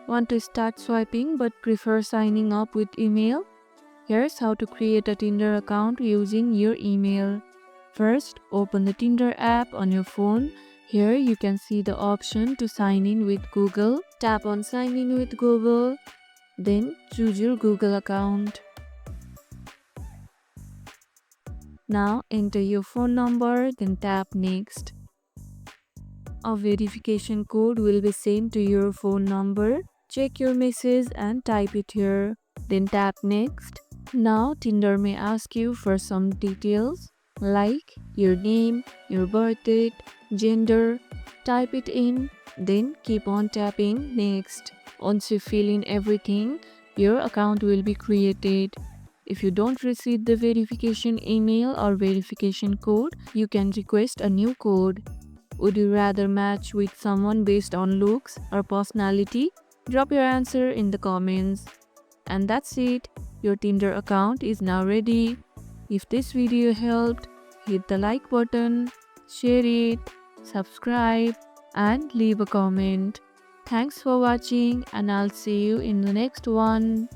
Want to start swiping but prefer signing up with email? Here's how to create a Tinder account using your email. First, open the Tinder app on your phone. Here you can see the option to sign in with Google. Tap on sign in with Google. Then choose your Google account. Now enter your phone number, then tap next. A verification code will be sent to your phone number. Check your message and type it here. Then tap next. Now Tinder may ask you for some details like your name, your birth date, gender. Type it in, then keep on tapping next. Once you fill in everything, your account will be created. If you don't receive the verification email or verification code, you can request a new code. Would you rather match with someone based on looks or personality? Drop your answer in the comments. And that's it. Your Tinder account is now ready. If this video helped, hit the like button, share it, subscribe, and leave a comment. Thanks for watching, and I'll see you in the next one.